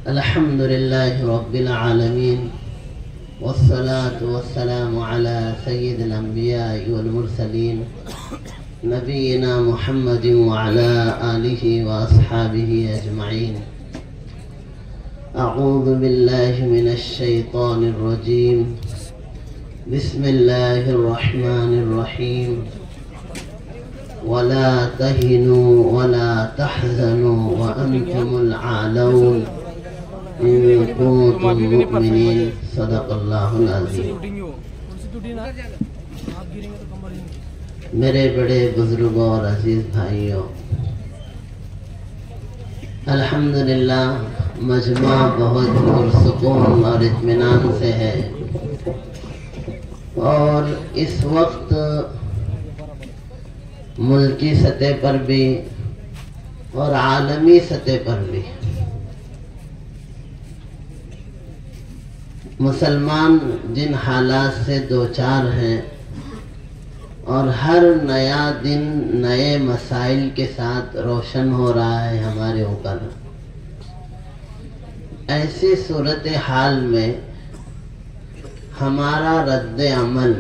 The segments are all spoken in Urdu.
الحمد لله رب العالمين والصلاة والسلام على سيد الأنبياء والمرسلين نبينا محمد وعلى آله وأصحابه أجمعين. أعوذ بالله من الشيطان الرجيم. بسم الله الرحمن الرحيم. ولا تهنوا ولا تحزنوا وأنتم الأعلون إن كنتم مؤمنين. صدق اللہ العظیم. میرے بڑے بزرگوں اور عزیز بھائیوں، الحمدللہ مجمع بہت پرسکون اور اطمینان سے ہے، اور اس وقت ملکی سطح پر بھی اور عالمی سطح پر بھی مسلمان جن حالات سے دوچار ہیں اور ہر نیا دن نئے مسائل کے ساتھ روشن ہو رہا ہے ہمارے اوپر، ایسی صورتحال میں ہمارا رد عمل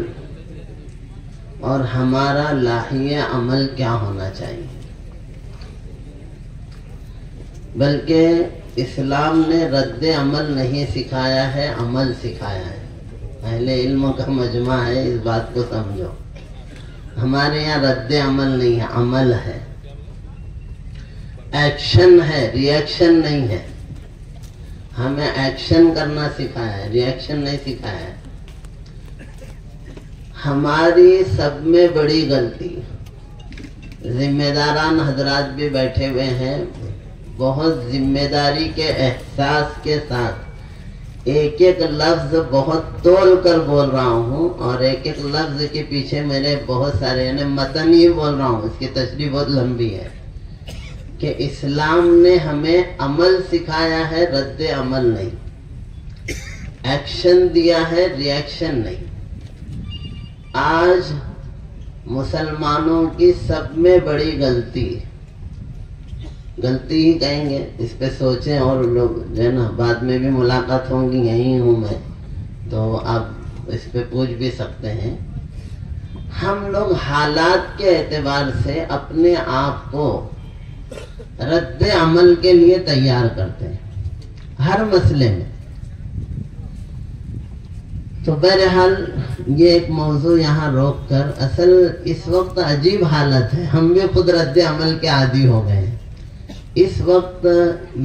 اور ہمارا لاحیہ عمل کیا ہونا چاہیے؟ بلکہ اسلام نے رد عمل نہیں سکھایا ہے، عمل سکھایا ہے. اہل علم کا مجمع ہے، اس بات کو سمجھو. ہمارے یہاں رد عمل نہیں ہے، عمل ہے، ایکشن ہے، ری ایکشن نہیں ہے. ہمیں ایکشن کرنا سکھایا ہے، ری ایکشن نہیں سکھایا ہے. ہماری سب میں بڑی غلطی، ذمہ داران حضرات بھی بیٹھے ہوئے ہیں، بہت ذمہ داری کے احساس کے ساتھ ایک ایک لفظ بہت تول کر بول رہا ہوں، اور ایک ایک لفظ کے پیچھے میرے بہت سارے یعنی متن ہی بول رہا ہوں، اس کی تشریح بہت لمبی ہے کہ اسلام نے ہمیں عمل سکھایا ہے، رد عمل نہیں. ایکشن دیا ہے، ری ایکشن نہیں. آج مسلمانوں کی سب میں بڑی غلطی ہی کہیں گے، اس پہ سوچیں، اور لوگ جو ہے نا بعد میں بھی ملاقات ہوں گی، یہیں ہوں میں تو آپ اس پہ پوچھ بھی سکتے ہیں. ہم لوگ حالات کے اعتبار سے اپنے آپ کو رد عمل کے لیے تیار کرتے ہیں ہر مسئلے میں. تو بہرحال یہ ایک موضوع یہاں روک کر، اصل اس وقت عجیب حالت ہے، ہم بھی خود رد عمل کے عادی ہو گئے ہیں. اس وقت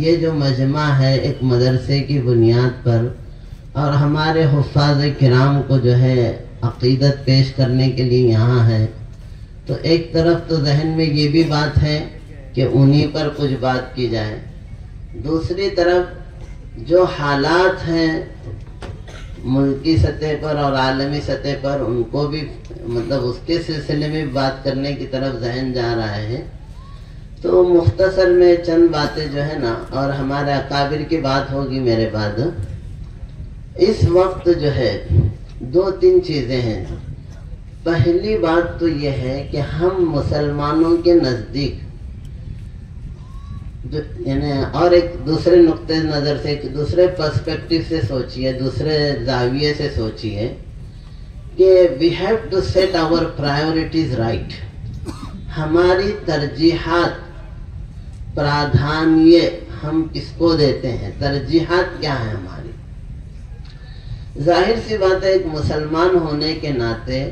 یہ جو مجمع ہے ایک مدرسے کی بنیاد پر، اور ہمارے حفاظ کرام کو جو ہے عقیدت پیش کرنے کے لیے یہاں ہے، تو ایک طرف تو ذہن میں یہ بھی بات ہے کہ انہی پر کچھ بات کی جائے، دوسری طرف جو حالات ہیں ملکی سطح پر اور عالمی سطح پر، ان کو بھی مطلب اس کے سلسلے میں بات کرنے کی طرف ذہن جا رہا ہے. تو مختصر میں چند باتیں جو ہے نا، اور ہمارے اکابر کی بات ہوگی میرے بعد. اس وقت جو ہے دو تین چیزیں ہیں. پہلی بات تو یہ ہے کہ ہم مسلمانوں کے نزدیک یعنی، اور ایک دوسرے نقطۂ نظر سے، ایک دوسرے پرسپیکٹو سے سوچیے، دوسرے زاویے سے سوچیے کہ we have to set our priorities right. ہماری ترجیحات، پرادھانیے ہم کس کو دیتے ہیں، ترجیحات کیا ہیں ہماری. ظاہر سی بات ہے ایک مسلمان ہونے کے ناطے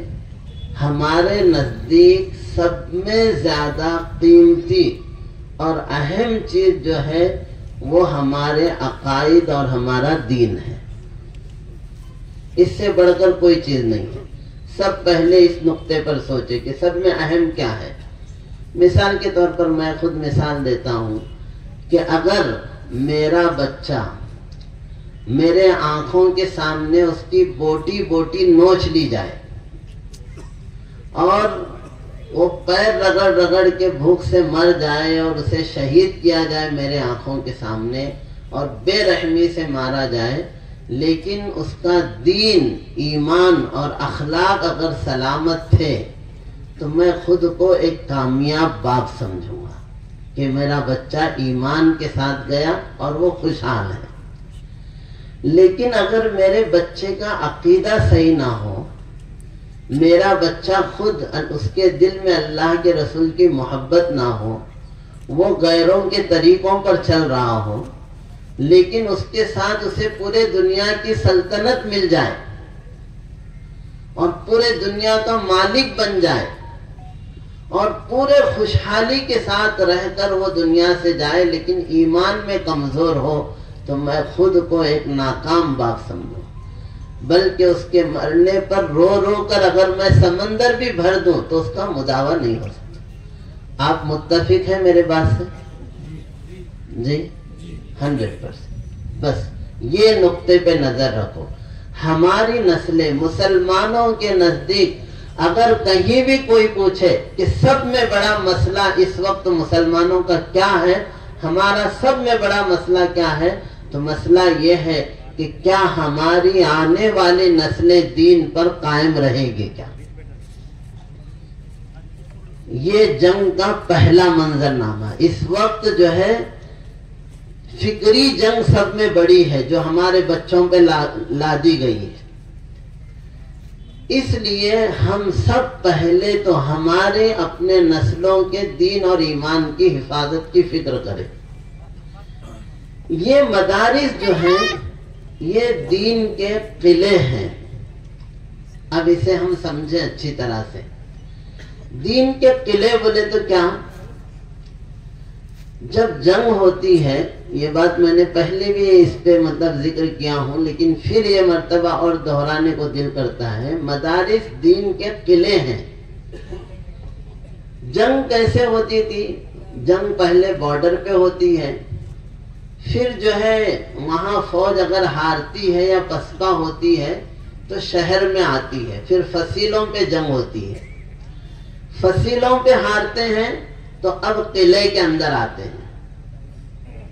ہمارے نزدیک سب میں زیادہ قیمتی اور اہم چیز جو ہے وہ ہمارے عقائد اور ہمارا دین ہے. اس سے بڑھ کر کوئی چیز نہیں ہے. سب پہلے اس نقطے پر سوچے کہ سب میں اہم کیا ہے. مثال کے طور پر میں خود مثال دیتا ہوں کہ اگر میرا بچہ میرے آنکھوں کے سامنے اس کی بوٹی بوٹی نوچ لی جائے اور وہ پیر رگڑ رگڑ کے بھوک سے مر جائے اور اسے شہید کیا جائے میرے آنکھوں کے سامنے اور بے رحمی سے مارا جائے، لیکن اس کا دین، ایمان اور اخلاق اگر سلامت تھے تو میں خود کو ایک کامیاب باپ سمجھوں گا کہ میرا بچہ ایمان کے ساتھ گیا اور وہ خوشحال ہے. لیکن اگر میرے بچے کا عقیدہ صحیح نہ ہو، میرا بچہ خود اس کے دل میں اللہ کے رسول کی محبت نہ ہو، وہ غیروں کے طریقوں پر چل رہا ہو، لیکن اس کے ساتھ اسے پورے دنیا کی سلطنت مل جائے اور پورے دنیا کا مالک بن جائے اور پورے خوشحالی کے ساتھ رہ کر وہ دنیا سے جائے، لیکن ایمان میں کمزور ہو، تو میں خود کو ایک ناکام باپ سمجھوں، بلکہ اس کے مرنے پر رو رو کر اگر میں سمندر بھی بھر دوں تو اس کا مداوع نہیں ہو سکتا۔ آپ متفق ہیں میرے بات سے؟ جی 100%۔ بس یہ نقطے پہ نظر رکھو۔ ہماری نسلیں مسلمانوں کے نزدیک اگر کہیں بھی کوئی پوچھے کہ سب میں بڑا مسئلہ اس وقت مسلمانوں کا کیا ہے، ہمارا سب میں بڑا مسئلہ کیا ہے، تو مسئلہ یہ ہے کہ کیا ہماری آنے والی نسلیں دین پر قائم رہیں گی کیا؟ یہ جنگ کا پہلا منظرنامہ اس وقت جو ہے فکری جنگ سب میں بڑی ہے جو ہمارے بچوں پہ لادی گئی ہے۔ اس لیے ہم سب پہلے تو ہمارے اپنے نسلوں کے دین اور ایمان کی حفاظت کی فکر کریں۔ یہ مدارس جو ہیں یہ دین کے قلعے ہیں۔ اب اسے ہم سمجھیں اچھی طرح سے۔ دین کے قلعے بولے تو کیا؟ جب جنگ ہوتی ہے، یہ بات میں نے پہلے بھی اس پہ ذکر کیا ہوں، لیکن پھر یہ مرتبہ اور دہرانے کو دل کرتا ہے، مدارس دین کے قلعے ہیں۔ جنگ کیسے ہوتی تھی؟ جنگ پہلے بارڈر پہ ہوتی ہے، پھر جو ہے وہاں فوج اگر ہارتی ہے یا پسپا ہوتی ہے تو شہر میں آتی ہے، پھر فصیلوں پہ جنگ ہوتی ہے۔ فصیلوں پہ ہارتے ہیں تو اب قلعے کے اندر آتے ہیں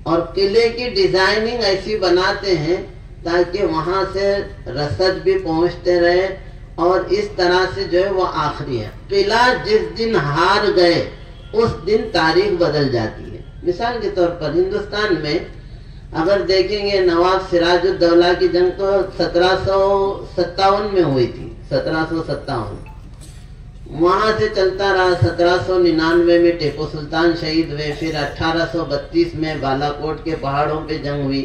اور قلعے کی ڈیزائننگ ایسی بناتے ہیں تاکہ وہاں سے رسد بھی پہنچتے رہے، اور اس طرح سے جو ہے وہ آخری ہے۔ قلعہ جس دن ہار گئے اس دن تاریخ بدل جاتی ہے۔ مثال کے طور پر ہندوستان میں اگر دیکھیں گے نواب سراج الدولہ کی جنگ تو 1757 میں ہوئی تھی، 1757 وہاں سے چلتا رہا۔ 1799 میں ٹیپو سلطان شہید ہوئے، پھر 1832 میں بالا کوٹ کے پہاڑوں پہ جنگ ہوئی۔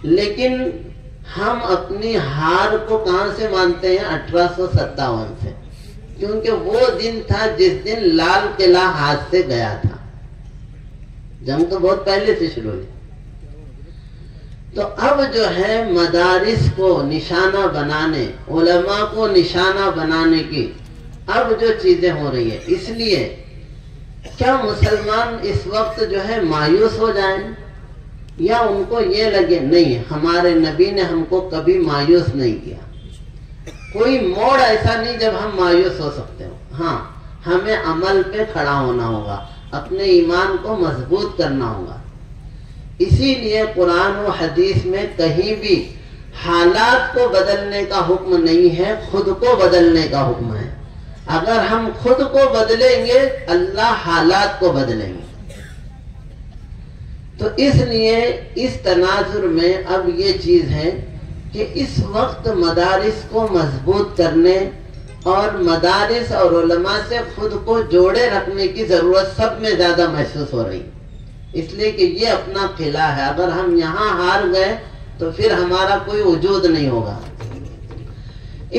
لیکن ہم اپنی ہار کو کہاں سے مانتے ہیں؟ 1857 سے، کیونکہ وہ دن تھا جس دن لال قلعہ ہاتھ سے گیا تھا۔ جنگ تو بہت پہلے سے شروع ہوئی۔ تو اب جو ہے مدارس کو نشانہ بنانے، علماء کو نشانہ بنانے کی اب جو چیزیں ہو رہی ہیں، اس لیے کیا مسلمان اس وقت جو ہے مایوس ہو جائیں یا ان کو یہ لگے نہیں ہمارے نبی نے ہم کو کبھی مایوس نہیں کیا؟ کوئی موڑ ایسا نہیں جب ہم مایوس ہو سکتے ہو۔ ہاں، ہمیں عمل پہ کھڑا ہونا ہوگا، اپنے ایمان کو مضبوط کرنا ہوگا۔ اسی لیے قرآن و حدیث میں کہیں بھی حالات کو بدلنے کا حکم نہیں ہے، خود کو بدلنے کا حکم ہے۔ اگر ہم خود کو بدلیں گے اللہ حالات کو بدلیں گے۔ تو اس لیے اس تناظر میں اب یہ چیز ہے کہ اس وقت مدارس کو مضبوط کرنے اور مدارس اور علماء سے خود کو جوڑے رکھنے کی ضرورت سب میں زیادہ محسوس ہو رہی، اس لیے کہ یہ اپنا قلعہ ہے۔ اگر ہم یہاں ہار گئے تو پھر ہمارا کوئی وجود نہیں ہوگا۔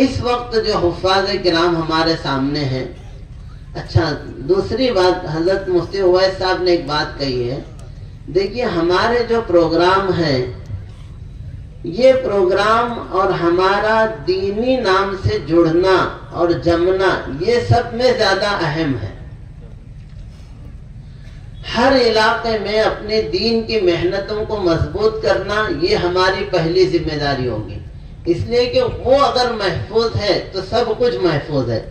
اس وقت جو حفاظ کرام ہمارے سامنے ہیں، اچھا دوسری بات حضرت مفتی اویس صاحب نے ایک بات کہی ہے، دیکھیے ہمارے جو پروگرام ہیں یہ پروگرام اور ہمارا دینی نام سے جڑنا اور جمنا یہ سب میں زیادہ اہم ہے۔ ہر علاقے میں اپنے دین کی محنتوں کو مضبوط کرنا یہ ہماری پہلی ذمہ داری ہوگی، اس لیے کہ وہ اگر محفوظ ہے تو سب کچھ محفوظ ہے۔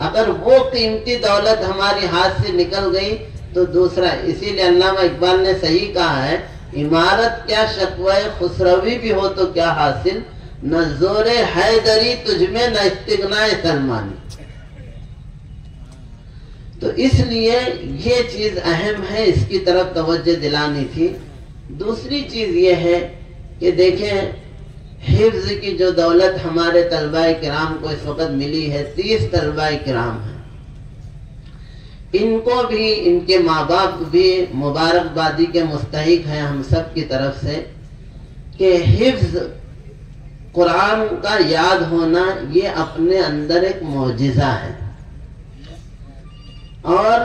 اگر وہ قیمتی دولت ہماری ہاتھ سے نکل گئی تو دوسرا، اسی لیے علامہ اقبال نے صحیح کہا ہے، عمارت کیا شکوہ خسروی بھی ہو تو کیا حاصل، نہ زور حیدری تجھ میں نہ استغناء سلمانی۔ تو اس لیے یہ چیز اہم ہے، اس کی طرف توجہ دلانی تھی۔ دوسری چیز یہ ہے کہ دیکھیں حفظ کی جو دولت ہمارے طلبہ کرام کو اس وقت ملی ہے، 30 طلبہ کرام ہیں، ان کو بھی، ان کے ماں باپ بھی مبارکبادی کے مستحق ہیں ہم سب کی طرف سے، کہ حفظ قرآن کا یاد ہونا یہ اپنے اندر ایک معجزہ ہے، اور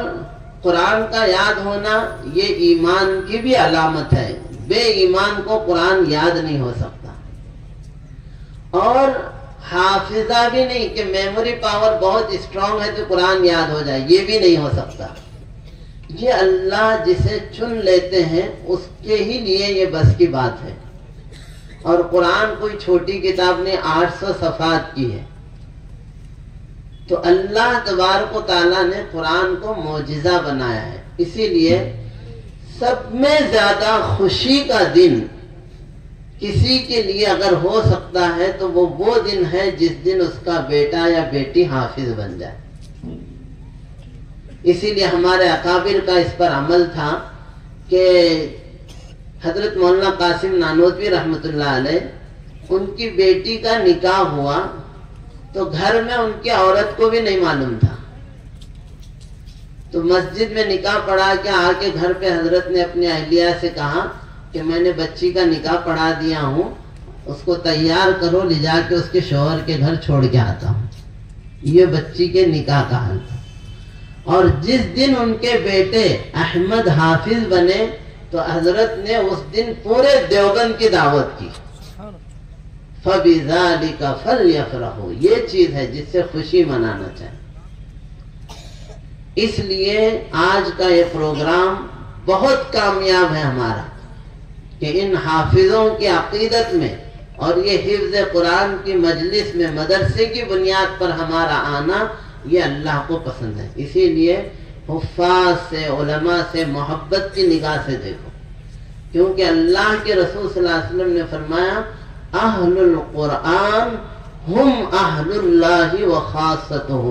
قرآن کا یاد ہونا یہ ایمان کی بھی علامت ہے۔ بے ایمان کو قرآن یاد نہیں ہو سکتا، اور حافظہ بھی نہیں کہ میموری پاور بہت اسٹرانگ ہے تو قرآن یاد ہو جائے، یہ بھی نہیں ہو سکتا۔ یہ اللہ جسے چن لیتے ہیں اس کے ہی لیے یہ بس کی بات ہے، اور قرآن کوئی چھوٹی کتاب نے 800 صفحات کی ہے، تو اللہ تبارک و تعالیٰ نے قرآن کو معجزہ بنایا ہے۔ اسی لیے سب میں زیادہ خوشی کا دن کسی کے لیے اگر ہو سکتا ہے تو وہ دن ہے جس دن اس کا بیٹا یا بیٹی حافظ بن جائے۔ اسی لیے ہمارے اکابر کا اس پر عمل تھا کہ حضرت مولانا قاسم نانوتوی رحمۃ اللہ علیہ، ان کی بیٹی کا نکاح ہوا تو گھر میں ان کی عورت کو بھی نہیں معلوم تھا، تو مسجد میں نکاح پڑھا کے آ کے گھر پہ حضرت نے اپنی اہلیہ سے کہا کہ میں نے بچی کا نکاح پڑھا دیا ہوں، اس کو تیار کرو، لے جا کے اس کے شوہر کے گھر چھوڑ کے آتا ہوں۔ یہ بچی کے نکاح کا حال تھا، اور جس دن ان کے بیٹے احمد حافظ بنے تو حضرت نے اس دن پورے دیوبند کی دعوت کی۔ فَبِذَلِكَ فَلْيَفْرَحُوا، یہ چیز ہے جس سے خوشی منانا چاہیے۔ اس لیے آج کا یہ پروگرام بہت کامیاب ہے ہمارا، کہ ان حافظوں کی عقیدت میں اور یہ حفظ قرآن کی مجلس میں مدرسے کی بنیاد پر ہمارا آنا یہ اللہ کو پسند ہے۔ اسی لیے حفاظ سے، علماء سے محبت کی نگاہ سے دیکھو، کیونکہ اللہ کے رسول صلی اللہ علیہ وسلم نے فرمایا اہل القرآن ہم اہل اللہ و خاصتہ،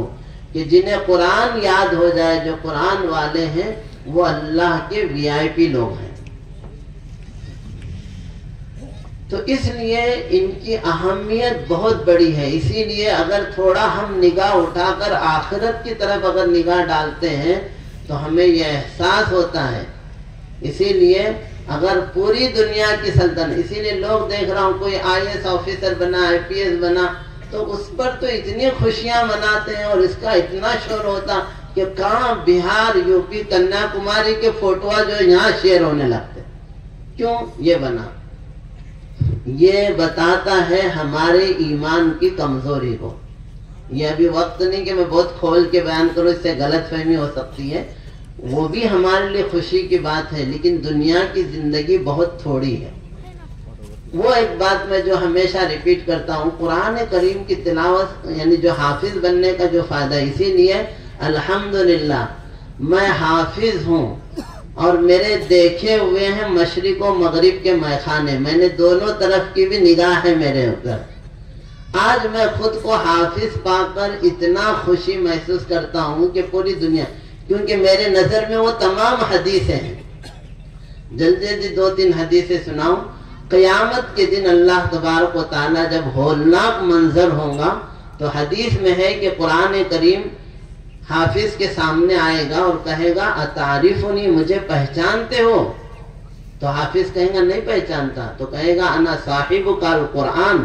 کہ جنہیں قرآن یاد ہو جائے، جو قرآن والے ہیں، وہ اللہ کے VIP لوگ ہیں۔ تو اس لیے ان کی اہمیت بہت بڑی ہے۔ اسی لیے اگر تھوڑا ہم نگاہ اٹھا کر آخرت کی طرف اگر نگاہ ڈالتے ہیں تو ہمیں یہ احساس ہوتا ہے۔ اسی لیے اگر پوری دنیا کی سلطنت، اسی لیے لوگ دیکھ رہا ہوں کوئی IAS آفیسر بنا، IPS بنا، تو اس پر تو اتنی خوشیاں مناتے ہیں اور اس کا اتنا شور ہوتا کہ کہاں بہار، UP، کنیا کماری کے فوٹوا جو یہاں شیئر ہونے لگتے۔ کیوں یہ بنا؟ یہ بتاتا ہے ہمارے ایمان کی کمزوری کو۔ یہ ابھی وقت نہیں کہ میں بہت کھول کے بیان کروں، اس سے غلط فہمی ہو سکتی ہے، وہ بھی ہمارے لیے خوشی کی بات ہے، لیکن دنیا کی زندگی بہت تھوڑی ہے۔ وہ ایک بات میں جو ہمیشہ ریپیٹ کرتا ہوں، قرآن کریم کی تلاوت یعنی جو حافظ بننے کا جو فائدہ، اسی لیے الحمدللہ میں حافظ ہوں، اور میرے دیکھے ہوئے ہیں مشرق و مغرب کے میخانے، میں نے دونوں طرف کی بھی نگاہ ہے میرے اوپر۔ آج میں خود کو حافظ پا کر اتنا خوشی محسوس کرتا ہوں کہ پوری دنیا، کیونکہ میرے نظر میں وہ تمام حدیثیں ہیں۔ جلدی 2-3 حدیثیں سناؤں۔ قیامت کے دن اللہ تبارک و تعالیٰ جب ہولناک منظر ہوگا تو حدیث میں ہے کہ قرآن کریم حافظ کے سامنے آئے گا اور کہے گا اتعرفنی، مجھے پہچانتے ہو؟ تو حافظ کہے گا نہیں پہچانتا، تو کہے گا انا صاحبک القرآن،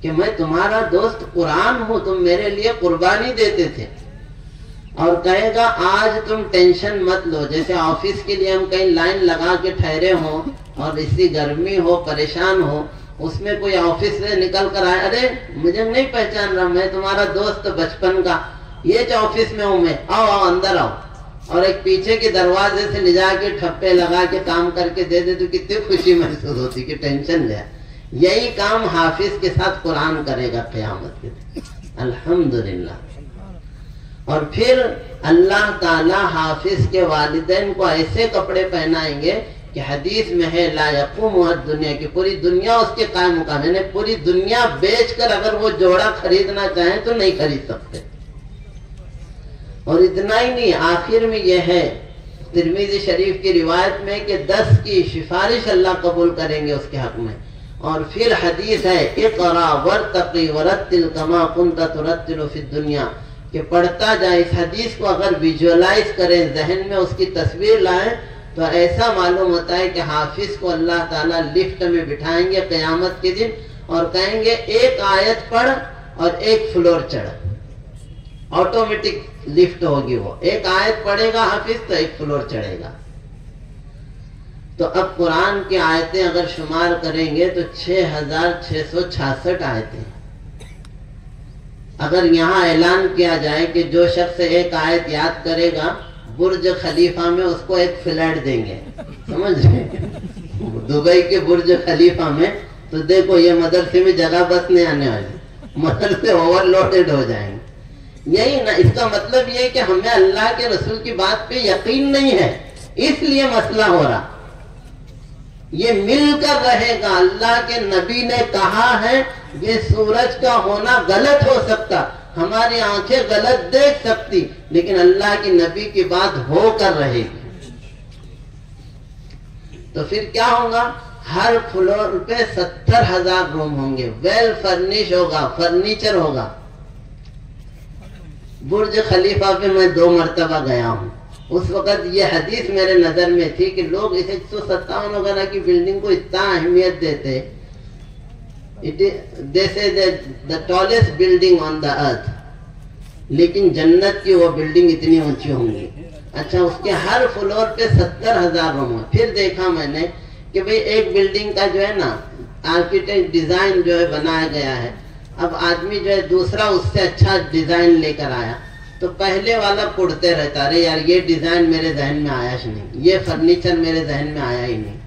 کہ میں تمہارا دوست قرآن ہوں، تم میرے لیے قربانی دیتے تھے۔ اور کہے گا آج تم ٹینشن مت لو، جیسے آفس کے لیے ہم کہیں لائن لگا کے ٹھہرے ہوں اور اسی گرمی ہو، پریشان ہو، اس میں کوئی آفس سے نکل کر آئے، ارے مجھے نہیں پہچان رہا، میں تمہارا دوست بچپن کا، یہ آفس میں ہوں میں، آؤ آؤ اندر آؤ، اور ایک پیچھے کے دروازے سے لے جا کے ٹھپے لگا کے کام کر کے دے دے تو کتنی خوشی محسوس ہوتی کہ ٹینشن لیا۔ یہی کام حافظ کے ساتھ قرآن کرے گا قیامت کے دن، الحمدللہ۔ اور پھر اللہ تعالی حافظ کے والدین کو ایسے کپڑے پہنائیں گے کہ حدیث میں ہے لا یقوم الدنیا، کی پوری دنیا اس کے قائم مقام ہے، پوری دنیا بیچ کر اگر وہ جوڑا خریدنا چاہیں تو نہیں خرید سکتے۔ اور اتنا ہی نہیں، آخر میں یہ ہے ترمذی شریف کی روایت میں کہ 10 کی سفارش اللہ قبول کریں گے اس کے حق میں، اور پھر حدیث ہے اقرا ورتقی ورتل کما کنت ترتل فی الدنیا، کہ پڑھتا جائے. اس حدیث کو اگر ویژولائز کریں، ذہن میں اس کی تصویر لائیں، تو ایسا معلوم ہوتا ہے کہ حافظ کو اللہ تعالیٰ لفٹ میں بٹھائیں گے قیامت کے دن اور کہیں گے ایک آیت پڑھ اور ایک فلور چڑھ. آٹومیٹک لفٹ ہوگی، وہ ایک آیت پڑھے گا حافظ تو ایک فلور چڑھے گا. تو اب قرآن کی آیتیں اگر شمار کریں گے تو 6666 آیتیں. اگر یہاں اعلان کیا جائے کہ جو شخص ایک آیت یاد کرے گا برج خلیفہ میں اس کو ایک فلیٹ دیں گے، سمجھ رہے ہیں؟ دبئی کے برج خلیفہ میں تو دیکھو یہ مدرسے میں جگہ بس نہیں آنے والی، مدرسے اوور لوڈڈ ہو جائیں گے. یہی نا، اس کا مطلب یہ کہ ہمیں اللہ کے رسول کی بات پہ یقین نہیں ہے، اس لیے مسئلہ ہو رہا. یہ مل کر رہے گا. اللہ کے نبی نے کہا ہے یہ سورج کا ہونا غلط ہو سکتا، ہماری آنکھیں غلط دیکھ سکتی، لیکن اللہ کی نبی کی بات ہو کر رہے گی. تو پھر کیا ہوگا؟ ہر فلور پہ 70,000 روم ہوں گے، ویل فرنش ہوگا، فرنیچر ہوگا. برج خلیفہ پہ میں 2 مرتبہ گیا ہوں. اس وقت یہ حدیث میرے نظر میں تھی کہ لوگ اس 157 وغیرہ کی بلڈنگ کو اتنا اہمیت دیتے. They say that the tallest building on the earth، لیکن جنت کی وہ بلڈنگ اتنی اونچی ہوں گی. اچھا، اس کے ہر فلور پہ 70,000 روم. پھر دیکھا میں نے کہ بھئی ایک بلڈنگ کا جو ہے نا آرکیٹیکٹ ڈیزائن جو ہے بنایا گیا ہے. اب آدمی جو ہے دوسرا اس سے اچھا ڈیزائن لے کر آیا تو پہلے والا پڑھتے رہتا، رہے یار یہ ڈیزائن میرے ذہن میں آیا ہی نہیں، یہ فرنیچر میرے ذہن میں آیا ہی نہیں.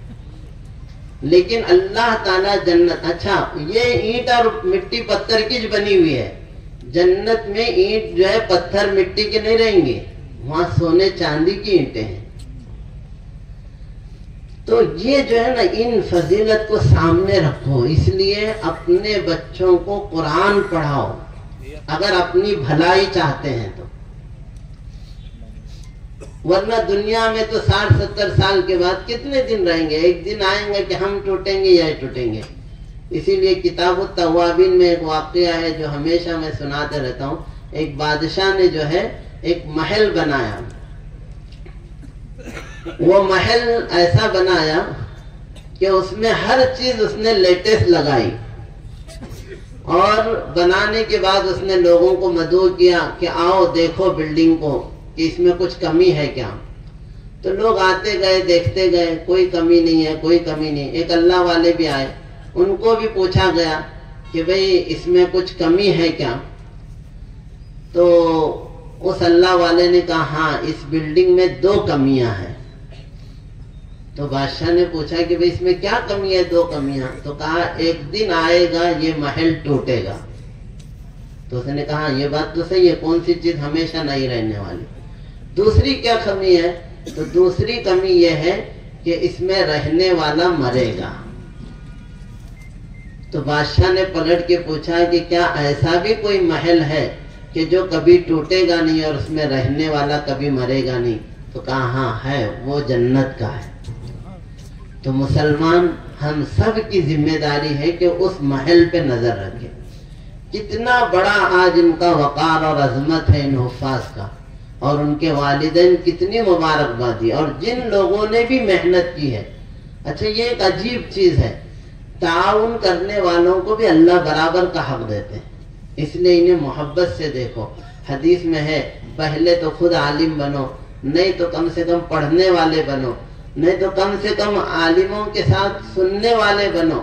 لیکن اللہ تعالیٰ جنت، اچھا یہ اینٹ اور مٹی پتھر کی جو بنی ہوئی ہے، جنت میں اینٹ جو ہے پتھر مٹی کے نہیں رہیں گے، وہاں سونے چاندی کی اینٹیں ہیں. تو یہ جو ہے نا ان فضیلت کو سامنے رکھو. اس لیے اپنے بچوں کو قرآن پڑھاؤ اگر اپنی بھلائی چاہتے ہیں تو، ورنہ دنیا میں تو 60-70 سال کے بعد کتنے دن رہیں گے؟ ایک دن آئیں گے کہ ہم ٹوٹیں گے یا ٹوٹیں گے. اسی لیے کتاب التوابین میں ایک واقعہ ہے جو ہمیشہ میں سناتے رہتا ہوں. ایک بادشاہ نے جو ہے ایک محل بنایا. وہ محل ایسا بنایا کہ اس میں ہر چیز اس نے لیٹسٹ لگائی، اور بنانے کے بعد اس نے لوگوں کو مدعو کیا کہ آؤ دیکھو بلڈنگ کو کہ اس میں کچھ کمی ہے کیا. تو لوگ آتے گئے، دیکھتے گئے، کوئی کمی نہیں ہے، کوئی کمی نہیں. ایک اللہ والے بھی آئے، ان کو بھی پوچھا گیا کہ بھئی اس میں کچھ کمی ہے کیا. تو اس اللہ والے نے کہا ہاں اس بلڈنگ میں 2 کمیاں ہیں. تو بادشاہ نے پوچھا کہ بھئی اس میں کیا کمی ہے؟ 2 کمیاں. تو کہا ایک دن آئے گا یہ محل ٹوٹے گا. تو اس نے کہا یہ بات تو صحیح ہے، کون سی چیز ہمیشہ نہیں رہنے والی. دوسری کیا کمی ہے؟ تو دوسری کمی یہ ہے کہ اس میں رہنے والا مرے گا. تو بادشاہ نے پلٹ کے پوچھا کہ کیا ایسا بھی کوئی محل ہے کہ جو کبھی ٹوٹے گا نہیں اور اس میں رہنے والا کبھی مرے گا نہیں؟ تو کہا ہاں ہے، وہ جنت کا ہے. تو مسلمان ہم سب کی ذمہ داری ہے کہ اس محل پہ نظر رکھیں. کتنا بڑا آج ان کا وقار اور عظمت ہے ان حفاظ کا، اور ان کے والدین کتنی مبارکبادی، اور جن لوگوں نے بھی محنت کی ہے. اچھا یہ ایک عجیب چیز ہے، تعاون کرنے والوں کو بھی اللہ برابر کا حق دیتے ہیں. اس لیے انہیں محبت سے دیکھو. حدیث میں ہے پہلے تو خود عالم بنو، نہیں تو کم سے کم پڑھنے والے بنو، نہیں تو کم سے کم عالموں کے ساتھ سننے والے بنو،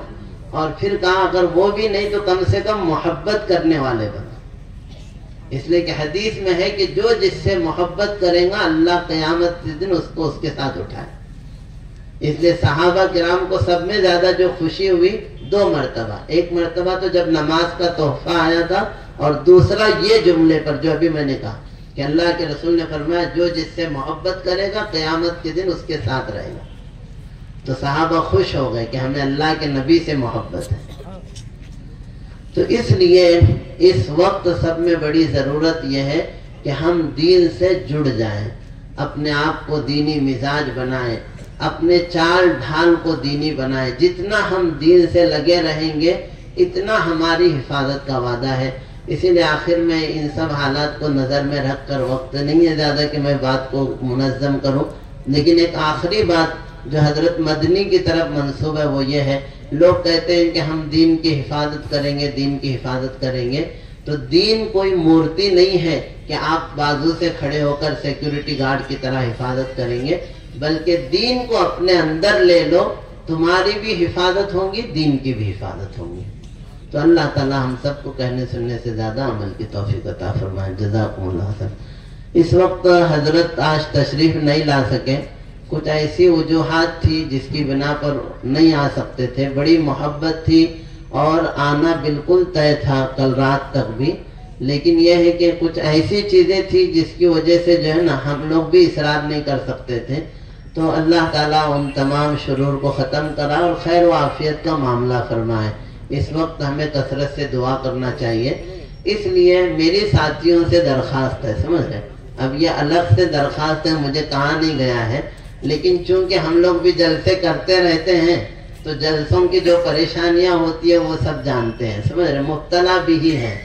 اور پھر کہا اگر وہ بھی نہیں تو کم سے کم محبت کرنے والے بنو. اس لیے کہ حدیث میں ہے کہ جو جس سے محبت کرے گا اللہ قیامت کے دن اس کو اس کے ساتھ اٹھائے. اس لیے صحابہ کرام کو سب میں زیادہ جو خوشی ہوئی 2 مرتبہ. ایک مرتبہ تو جب نماز کا تحفہ آیا تھا، اور دوسرا یہ جملے پر جو ابھی میں نے کہا کہ اللہ کے رسول نے فرمایا جو جس سے محبت کرے گا قیامت کے دن اس کے ساتھ رہے گا. تو صحابہ خوش ہو گئے کہ ہمیں اللہ کے نبی سے محبت ہے. تو اس لیے اس وقت سب میں بڑی ضرورت یہ ہے کہ ہم دین سے جڑ جائیں، اپنے آپ کو دینی مزاج بنائیں. اپنے چال ڈھال کو دینی بنائے. جتنا ہم دین سے لگے رہیں گے اتنا ہماری حفاظت کا وعدہ ہے. اسی لیے آخر میں ان سب حالات کو نظر میں رکھ کر، وقت نہیں ہے زیادہ کہ میں بات کو منظم کروں، لیکن ایک آخری بات جو حضرت مدنی کی طرف منسوب ہے وہ یہ ہے. لوگ کہتے ہیں کہ ہم دین کی حفاظت کریں گے، دین کی حفاظت کریں گے. تو دین کوئی مورتی نہیں ہے کہ آپ بازو سے کھڑے ہو کر سیکیورٹی گارڈ کی طرح حفاظت کریں گے، بلکہ دین کو اپنے اندر لے لو، تمہاری بھی حفاظت ہوگی، دین کی بھی حفاظت ہوگی. تو اللہ تعالیٰ ہم سب کو کہنے سننے سے زیادہ عمل کی توفیق عطا فرمائے. جزاکم اللہ خیر. اس وقت حضرت آج تشریف نہیں لا سکے، کچھ ایسی وجوہات تھی جس کی بنا پر نہیں آ سکتے تھے. بڑی محبت تھی اور آنا بالکل طے تھا کل رات تک بھی، لیکن یہ ہے کہ کچھ ایسی چیزیں تھی جس کی وجہ سے جو ہے نا ہم لوگ بھی اصرار نہیں کر سکتے تھے. تو اللہ تعالیٰ ان تمام شرور کو ختم کرا اور خیر و عافیت کا معاملہ فرمائے. اس وقت ہمیں کثرت سے دعا کرنا چاہیے. اس لیے میری ساتھیوں سے درخواست ہے، سمجھ رہے، اب یہ الگ سے درخواست ہے، مجھے کہا نہیں گیا ہے، لیکن چونکہ ہم لوگ بھی جلسے کرتے رہتے ہیں تو جلسوں کی جو پریشانیاں ہوتی ہیں وہ سب جانتے ہیں، سمجھ رہے، مبتلا بھی ہی ہیں.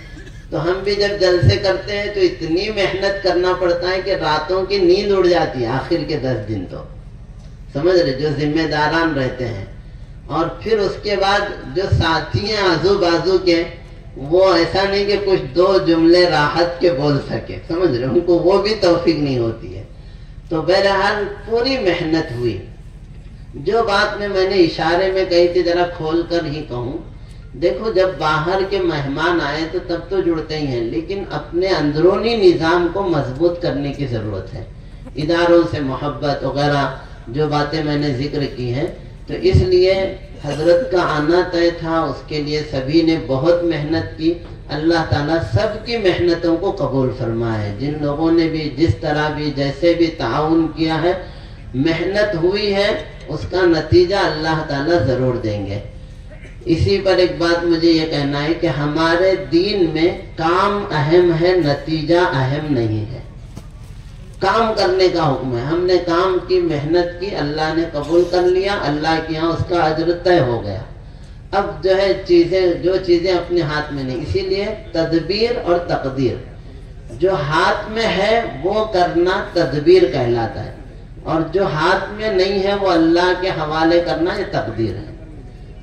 تو ہم بھی جب جلسے کرتے ہیں تو اتنی محنت کرنا پڑتا ہے کہ راتوں کی نیند اڑ جاتی ہے آخر کے 10 دن تو، سمجھ رہے، جو ذمہ داران رہتے ہیں. اور پھر اس کے بعد جو ساتھی ہیں آزو بازو کے، وہ ایسا نہیں کہ کچھ 2 جملے راحت کے بول سکے، سمجھ رہے، ان کو وہ بھی توفیق نہیں ہوتی ہے. تو بہرحال پوری محنت ہوئی. جو بات میں نے اشارے میں کہی تھی ذرا کھول کر ہی کہوں. دیکھو جب باہر کے مہمان آئے تو تب تو جڑتے ہی ہیں، لیکن اپنے اندرونی نظام کو مضبوط کرنے کی ضرورت ہے. اداروں سے محبت وغیرہ جو باتیں میں نے ذکر کی ہیں. تو اس لیے حضرت کا آنا طے تھا، اس کے لیے سبھی نے بہت محنت کی. اللہ تعالیٰ سب کی محنتوں کو قبول فرمائے. جن لوگوں نے بھی جس طرح بھی جیسے بھی تعاون کیا ہے، محنت ہوئی ہے، اس کا نتیجہ اللہ تعالیٰ ضرور دیں گے. اسی پر ایک بات مجھے یہ کہنا ہے کہ ہمارے دین میں کام اہم ہے، نتیجہ اہم نہیں ہے. کام کرنے کا حکم ہے. ہم نے کام کی، محنت کی، اللہ نے قبول کر لیا، اللہ کے یہاں اس کا اجر طے ہو گیا. اب جو ہے جو چیزیں اپنے ہاتھ میں نہیں، اسی لیے تدبیر اور تقدیر، جو ہاتھ میں ہے وہ کرنا تدبیر کہلاتا ہے، اور جو ہاتھ میں نہیں ہے وہ اللہ کے حوالے کرنا یہ تقدیر ہے.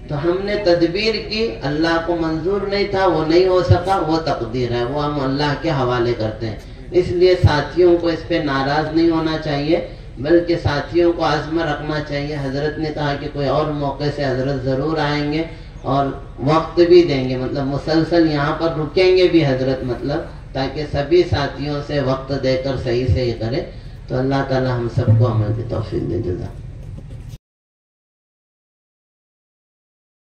تو ہم نے تدبیر کی، اللہ کو منظور نہیں تھا، وہ نہیں ہو سکا، وہ تقدیر ہے، وہ ہم اللہ کے حوالے کرتے ہیں. اس لیے ساتھیوں کو اس پہ ناراض نہیں ہونا چاہیے، بلکہ ساتھیوں کو عزم رکھنا چاہیے. حضرت نے کہا کہ کوئی اور موقع سے حضرت ضرور آئیں گے اور وقت بھی دیں گے، مطلب مسلسل یہاں پر رکیں گے بھی حضرت، مطلب تاکہ سبھی ساتھیوں سے وقت دے کر صحیح سے یہ کرے. تو اللہ تعالی ہم سب کو عمل کی توفیق دے. جزاک